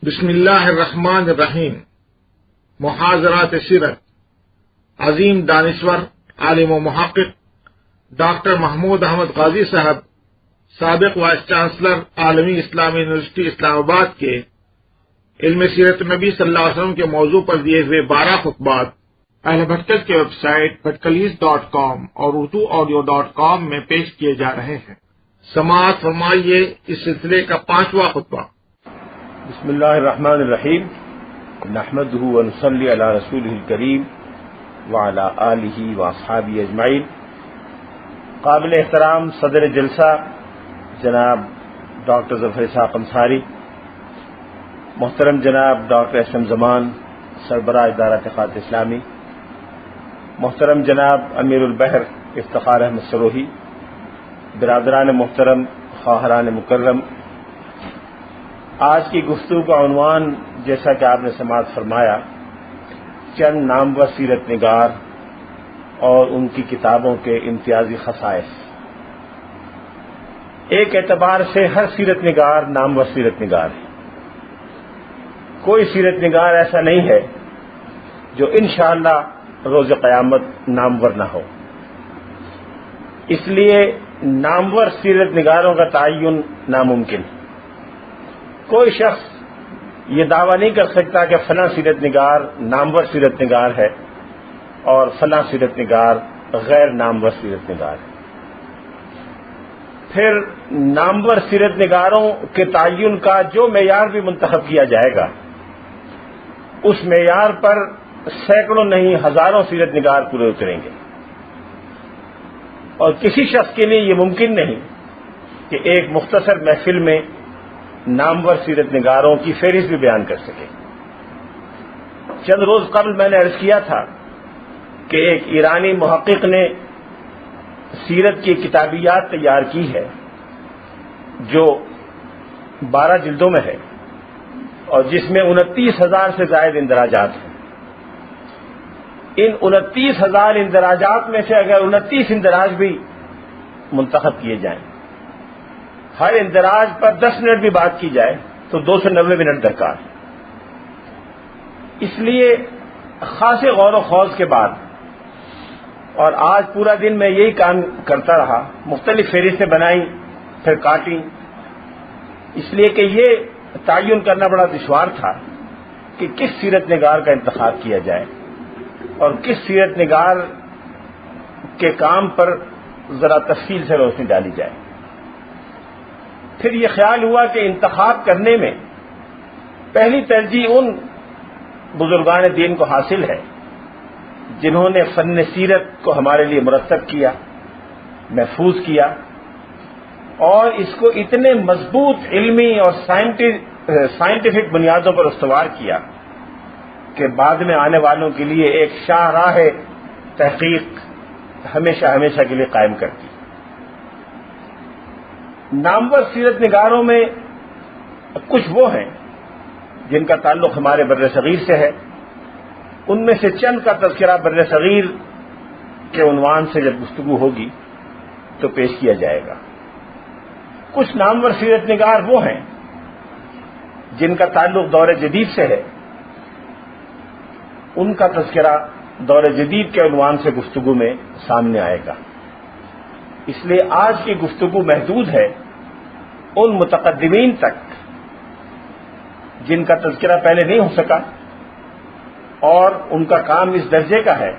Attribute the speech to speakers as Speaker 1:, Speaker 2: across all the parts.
Speaker 1: بسم اللہ الرحمن الرحیم۔ محاضرات سیرت عظیم دانشور عالم و محقق ڈاکٹر محمود احمد غازی صاحب، سابق وائس چانسلر عالمی اسلامی یونیورسٹی اسلام آباد کے علم سیرت نبی صلی اللہ علیہ وسلم کے موضوع پر دیے ہوئے 12 خطبات اہل بھٹکل کے ویب سائٹ بھٹکلیز.com اور urduaudio.com میں پیش کیے جا رہے ہیں۔ سماعت فرمائیے اس سلسلے کا 5واں خطبہ۔
Speaker 2: بسم اللہ الرحمن الرحیم، نحمده ونصلی علی رسولہ الکریم وعلی آلہ واصحابہ اجمعین۔ قابل احترام صدر جلسہ جناب ڈاکٹر ظفر اسحاق انصاری، محترم جناب ڈاکٹر اسلم زمان سربراہ ادارہ تحقیقات اسلامی، محترم جناب امیر البحر افتخار احمد سروہی، برادران محترم، خواہران مکرم، آج کی گفتگو کا عنوان جیسا کہ آپ نے سماعت فرمایا، چند نامور سیرت نگار اور ان کی کتابوں کے امتیازی خصائص۔ ایک اعتبار سے ہر سیرت نگار نامور سیرت نگار ہے۔ کوئی سیرت نگار ایسا نہیں ہے جو انشاءاللہ روز قیامت نامور نہ ہو۔ اس لیے نامور سیرت نگاروں کا تعین ناممکن ہے۔ کوئی شخص یہ دعویٰ نہیں کر سکتا کہ فلاں سیرت نگار نامور سیرت نگار ہے اور فلاں سیرت نگار غیر نامور سیرت نگار ہے۔ پھر نامور سیرت نگاروں کے تعین کا جو معیار بھی منتخب کیا جائے گا، اس معیار پر سینکڑوں نہیں ہزاروں سیرت نگار پورے اتریں گے، اور کسی شخص کے لیے یہ ممکن نہیں کہ ایک مختصر محفل میں نامور سیرت نگاروں کی فہرست بھی بیان کر سکے۔ چند روز قبل میں نے عرض کیا تھا کہ ایک ایرانی محقق نے سیرت کی کتابیات تیار کی ہے جو 12 جلدوں میں ہے اور جس میں 29,000 سے زائد اندراجات ہیں۔ ان 29,000 اندراجات میں سے اگر 29 اندراج بھی منتخب کیے جائیں، ہر اندراج پر 10 منٹ بھی بات کی جائے تو 290 منٹ درکار ہے۔ اس لیے خاصے غور و خوض کے بعد، اور آج پورا دن میں یہی کام کرتا رہا، مختلف فہرستیں بنائیں پھر کاٹیں، اس لیے کہ یہ تعین کرنا بڑا دشوار تھا کہ کس سیرت نگار کا انتخاب کیا جائے اور کس سیرت نگار کے کام پر ذرا تفصیل سے روشنی ڈالی جائے۔ پھر یہ خیال ہوا کہ انتخاب کرنے میں پہلی ترجیح ان بزرگان دین کو حاصل ہے جنہوں نے فن سیرت کو ہمارے لیے مرتب کیا، محفوظ کیا، اور اس کو اتنے مضبوط علمی اور سائنٹیفک بنیادوں پر استوار کیا کہ بعد میں آنے والوں کے لیے ایک شاہراہ تحقیق ہمیشہ کے لیے قائم کرتی۔ نامور سیرت نگاروں میں کچھ وہ ہیں جن کا تعلق ہمارے بر صغیر سے ہے، ان میں سے چند کا تذکرہ بر صغیر کے عنوان سے جب گفتگو ہوگی تو پیش کیا جائے گا۔ کچھ نامور سیرت نگار وہ ہیں جن کا تعلق دور جدید سے ہے، ان کا تذکرہ دور جدید کے عنوان سے گفتگو میں سامنے آئے گا۔ اس لیے آج کی گفتگو محدود ہے ان متقدمین تک جن کا تذکرہ پہلے نہیں ہو سکا، اور ان کا کام اس درجے کا ہے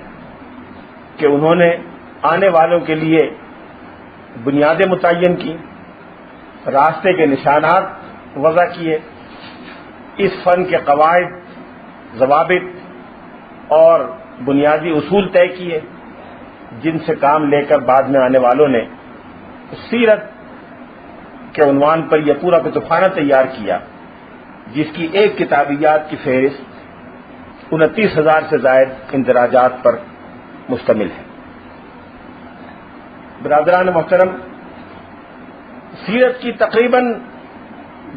Speaker 2: کہ انہوں نے آنے والوں کے لیے بنیادیں متعین کی، راستے کے نشانات وضع کیے، اس فن کے قواعد، ضوابط اور بنیادی اصول طے کیے، جن سے کام لے کر بعد میں آنے والوں نے سیرت کے عنوان پر یہ پورا کتب خانہ تیار کیا، جس کی ایک کتابیات کی فہرست 29,000 سے زائد اندراجات پر مشتمل ہے۔ برادران محترم، سیرت کی تقریباً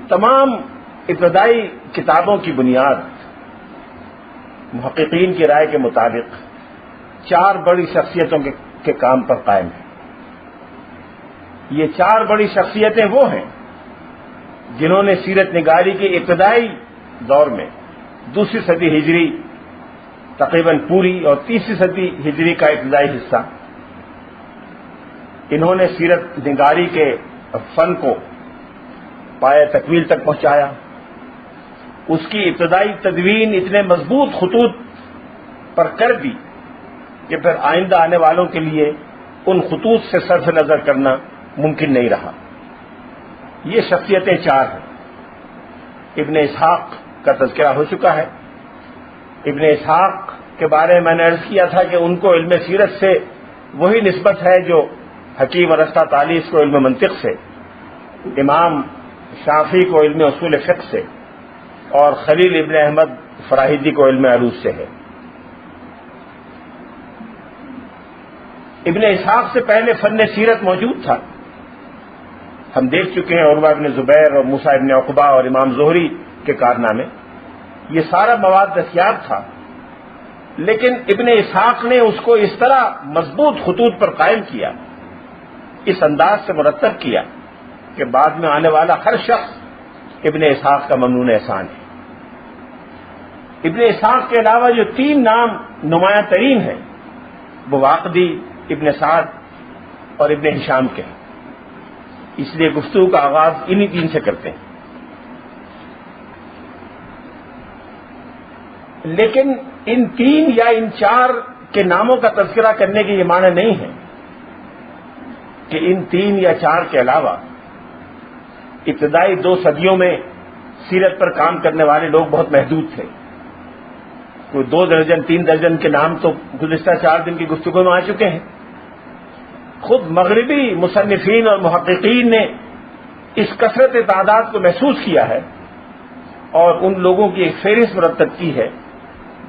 Speaker 2: تمام ابتدائی کتابوں کی بنیاد محققین کی رائے کے مطابق 4 بڑی شخصیتوں کے کام پر قائم ہے۔ یہ 4 بڑی شخصیتیں وہ ہیں جنہوں نے سیرت نگاری کی ابتدائی دور میں 2 صدی ہجری تقریباً پوری اور 3 صدی ہجری کا ابتدائی حصہ انہوں نے سیرت نگاری کے فن کو پایہ تکمیل تک پہنچایا. اس کی ابتدائی تدوین اتنے مضبوط خطوط پر کر دی کہ پھر آئندہ آنے والوں کے لیے ان خطوط سے صرف نظر کرنا ممکن نہیں رہا. یہ شخصیتیں 4 ہیں. ابن اسحاق کا تذکرہ ہو چکا ہے. ابن اسحاق کے بارے میں نے عرض کیا تھا کہ ان کو علم سیرت سے وہی نسبت ہے جو حکیم ارسطو طالیس کو علم منطق سے، امام شافعی کو علم اصول فقہ سے، اور خلیل ابن احمد فراہیدی کو علم عروض سے ہے. ابن اسحاق سے پہلے فن سیرت موجود تھا. ہم دیکھ چکے ہیں عروہ ابن زبیر اور موسیٰ ابن عقبہ اور امام زہری کے کارنامے. یہ سارا مواد دستیاب تھا، لیکن ابن اسحاق نے اس کو اس طرح مضبوط خطوط پر قائم کیا، اس انداز سے مرتب کیا کہ بعد میں آنے والا ہر شخص ابن اسحاق کا ممنون احسان ہے. ابن اسحاق کے علاوہ جو 3 نام نمایاں ترین ہیں وہ واقدی، ابن سعد اور ابن ہشام کے ہیں. اس لیے گفتگو کا آغاز انہی 3 سے کرتے ہیں. لیکن ان 3 یا ان 4 کے ناموں کا تذکرہ کرنے کے یہ معنی نہیں ہے کہ ان 3 یا 4 کے علاوہ ابتدائی 2 صدیوں میں سیرت پر کام کرنے والے لوگ بہت محدود تھے. کوئی 2 درجن 3 درجن کے نام تو گزشتہ 4 دن کی گفتگو میں آ چکے ہیں. خود مغربی مصنفین اور محققین نے اس کثرت تعداد کو محسوس کیا ہے اور ان لوگوں کی ایک فہرست مرتب کی ہے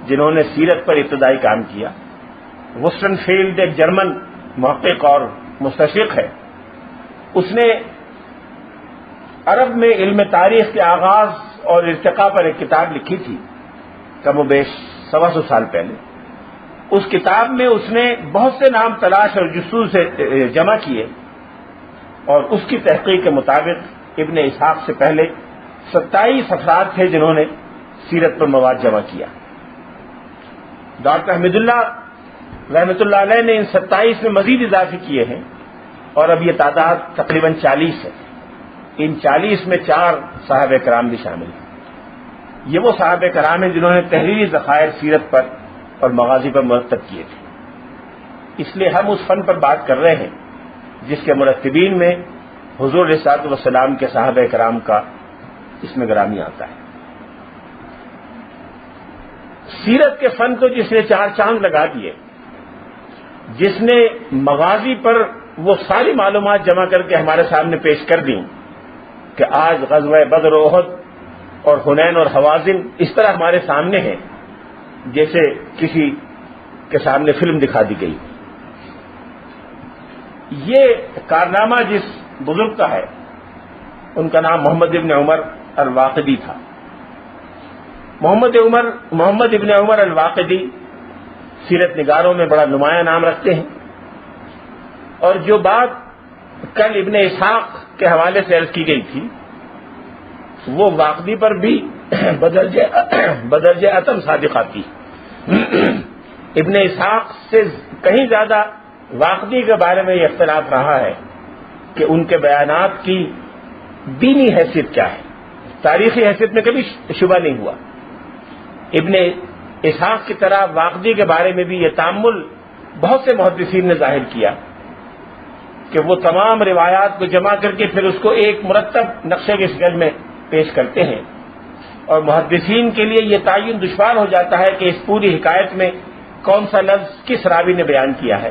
Speaker 2: جنہوں نے سیرت پر ابتدائی کام کیا. وسٹن فیلڈ ایک جرمن محقق اور مستشرق ہے. اس نے عرب میں علم تاریخ کے آغاز اور ارتقاء پر ایک کتاب لکھی تھی کم و بیش 125 سال پہلے. اس کتاب میں اس نے بہت سے نام تلاش اور جستجو سے جمع کیے اور اس کی تحقیق کے مطابق ابن اسحاق سے پہلے 27 افراد تھے جنہوں نے سیرت پر مواد جمع کیا. ڈاکٹر حمید اللہ رحمۃ اللہ علیہ نے ان 27 میں مزید اضافے کیے ہیں اور اب یہ تعداد تقریباً 40 ہے. ان 40 میں 4 صحابہ کرام بھی شامل ہیں. یہ وہ صحابہ کرام ہیں جنہوں نے تحریری ذخائر سیرت پر اور مغازی پر مرتب کیے تھے. اس لیے ہم اس فن پر بات کر رہے ہیں جس کے مرتبین میں حضور علیہ الصلوۃ والسلام کے صحابہ کرام کا اس میں گرامی آتا ہے. سیرت کے فن کو جس نے 4 چاند لگا دیے، جس نے مغازی پر وہ ساری معلومات جمع کر کے ہمارے سامنے پیش کر دیں کہ آج غزوہ بدر و احد اور حنین اور حوازن اس طرح ہمارے سامنے ہیں جیسے کسی کے سامنے فلم دکھا دی گئی. یہ کارنامہ جس بزرگ کا ہے ان کا نام محمد ابن عمر الواقدی تھا. محمد ابن عمر الواقدی سیرت نگاروں میں بڑا نمایاں نام رکھتے ہیں اور جو بات کل ابن اسحاق کے حوالے سے عرض کی گئی تھی وہ واقدی پر بھی بدرجہ اتم صادق آتی. ابن اسحاق سے کہیں زیادہ واقدی کے بارے میں یہ اختلاف رہا ہے کہ ان کے بیانات کی دینی حیثیت کیا ہے. تاریخی حیثیت میں کبھی شبہ نہیں ہوا. ابن اسحاق کی طرح واقدی کے بارے میں بھی یہ تأمل بہت سے محدثین نے ظاہر کیا کہ وہ تمام روایات کو جمع کر کے پھر اس کو ایک مرتب نقشے کی شکل میں پیش کرتے ہیں اور محدثین کے لیے یہ تعین دشوار ہو جاتا ہے کہ اس پوری حکایت میں کون سا لفظ کس راوی نے بیان کیا ہے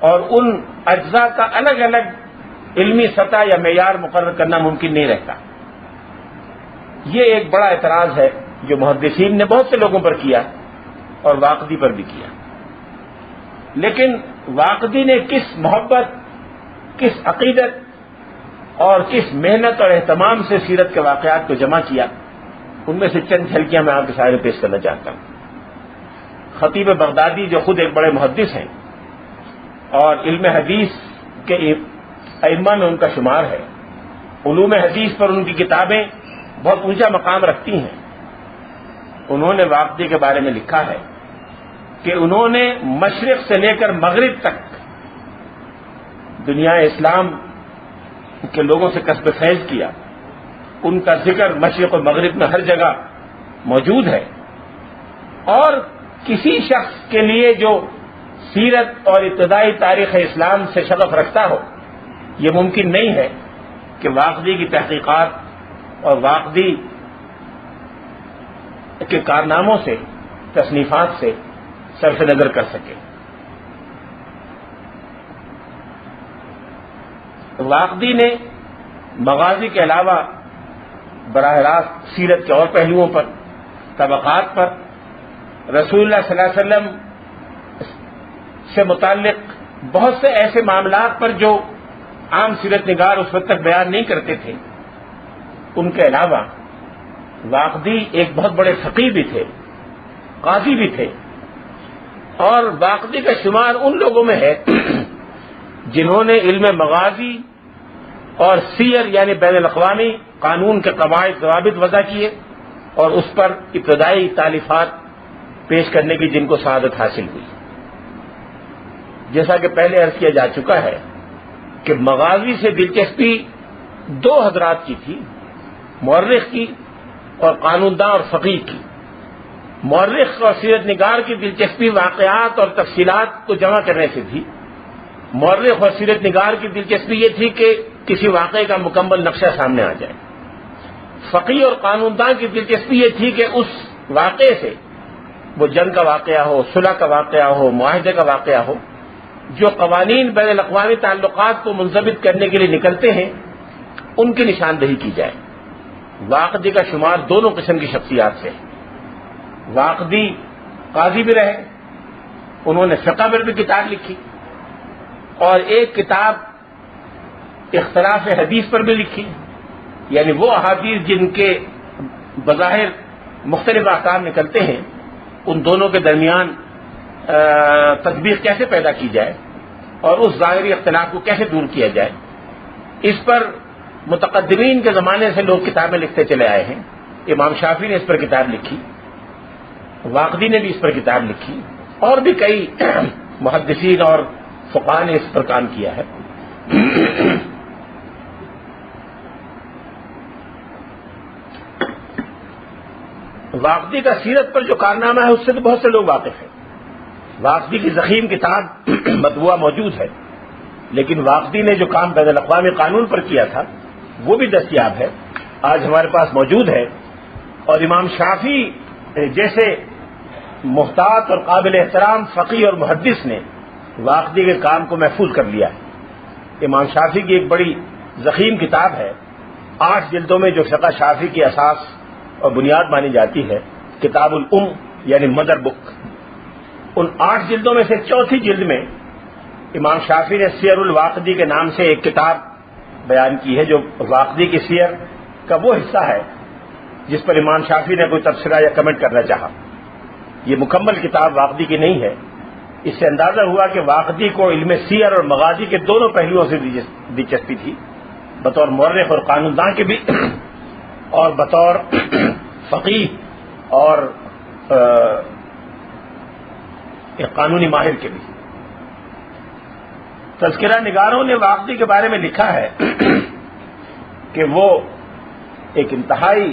Speaker 2: اور ان اجزاء کا الگ الگ علمی سطح یا معیار مقرر کرنا ممکن نہیں رہتا. یہ ایک بڑا اعتراض ہے جو محدثین نے بہت سے لوگوں پر کیا اور واقدی پر بھی کیا. لیکن واقدی نے کس محبت، کس عقیدت اور کس محنت اور اہتمام سے سیرت کے واقعات کو جمع کیا، ان میں سے چند جھلکیاں میں آپ کے سامنے پیش کرنا چاہتا ہوں. خطیب بغدادی جو خود ایک بڑے محدث ہیں اور علم حدیث کے ائمہ میں ان کا شمار ہے، علوم حدیث پر ان کی کتابیں بہت اونچا مقام رکھتی ہیں. انہوں نے واقدی کے بارے میں لکھا ہے کہ انہوں نے مشرق سے لے کر مغرب تک دنیا اسلام کے لوگوں سے کسب فیض کیا. ان کا ذکر مشرق و مغرب میں ہر جگہ موجود ہے، اور کسی شخص کے لیے جو سیرت اور ابتدائی تاریخ اسلام سے شغف رکھتا ہو، یہ ممکن نہیں ہے کہ واقدی کی تحقیقات اور واقدی کے کارناموں سے، تصنیفات سے صرف نظر کر سکے. واقدی نے مغازی کے علاوہ براہ راست سیرت کے اور پہلوؤں پر، طبقات پر، رسول اللہ صلی اللہ علیہ وسلم سے متعلق بہت سے ایسے معاملات پر جو عام سیرت نگار اس وقت تک بیان نہیں کرتے تھے، ان کے علاوہ واقدی ایک بہت بڑے فقیہ بھی تھے، قاضی بھی تھے، اور واقدی کا شمار ان لوگوں میں ہے جنہوں نے علم مغازی اور سیر یعنی بین الاقوامی قانون کے قواعد ضوابط وضع کیے اور اس پر ابتدائی تالیفات پیش کرنے کی جن کو سعادت حاصل ہوئی. جیسا کہ پہلے عرض کیا جا چکا ہے کہ مغازی سے دلچسپی دو حضرات کی تھی، مورخ کی اور قانون داں اور فقیہ کی. مورخ اور سیرت نگار کی دلچسپی واقعات اور تفصیلات کو جمع کرنے سے تھی. مورخ اور سیرت نگار کی دلچسپی یہ تھی کہ کسی واقعے کا مکمل نقشہ سامنے آ جائے. فقیہ اور قانون داں کی دلچسپی یہ تھی کہ اس واقعے سے، وہ جنگ کا واقعہ ہو، صلح کا واقعہ ہو، معاہدے کا واقعہ ہو، جو قوانین بین الاقوامی تعلقات کو منضبط کرنے کے لیے نکلتے ہیں، ان کی نشاندہی کی جائے. واقدی کا شمار دونوں قسم کی شخصیات سے ہے. واقدی قاضی بھی رہے، انہوں نے فقہ پر بھی کتاب لکھی، اور ایک کتاب اختلاف حدیث پر بھی لکھی، یعنی وہ احادیث جن کے بظاہر مختلف احکام نکلتے ہیں، ان دونوں کے درمیان تطبیق کیسے پیدا کی جائے اور اس ظاہری اختلاف کو کیسے دور کیا جائے. اس پر متقدمین کے زمانے سے لوگ کتابیں لکھتے چلے آئے ہیں. امام شافعی نے اس پر کتاب لکھی، واقدی نے بھی اس پر کتاب لکھی، اور بھی کئی محدثین اور فقہاء نے اس پر کام کیا ہے. واقدی کا سیرت پر جو کارنامہ ہے اس سے تو بہت سے لوگ واقف ہیں. واقدی کی ضخیم کتاب مطبوعہ موجود ہے، لیکن واقدی نے جو کام بین الاقوامی قانون پر کیا تھا وہ بھی دستیاب ہے، آج ہمارے پاس موجود ہے. اور امام شافعی جیسے محتاط اور قابل احترام فقیہ اور محدث نے واقدی کے کام کو محفوظ کر لیا ہے. امام شافعی کی ایک بڑی ضخیم کتاب ہے، 8 جلدوں میں، جو فقہ شافعی کی اساس اور بنیاد مانی جاتی ہے، کتاب الام یعنی مدر بک. ان 8 جلدوں میں سے چوتھی جلد میں امام شافعی نے سیر الواقدی کے نام سے ایک کتاب بیان کی ہے، جو واقدی کی سیر کا وہ حصہ ہے جس پر امام شافعی نے کوئی تبصرہ یا کمنٹ کرنا چاہا. یہ مکمل کتاب واقدی کی نہیں ہے. اس سے اندازہ ہوا کہ واقدی کو علم سیر اور مغازی کے دونوں پہلوؤں سے دلچسپی تھی، بطور مورخ اور قانون داں کے بھی اور بطور فقیہ اور ایک قانونی ماہر کے بھی. تذکرہ نگاروں نے واقدی کے بارے میں لکھا ہے کہ وہ ایک انتہائی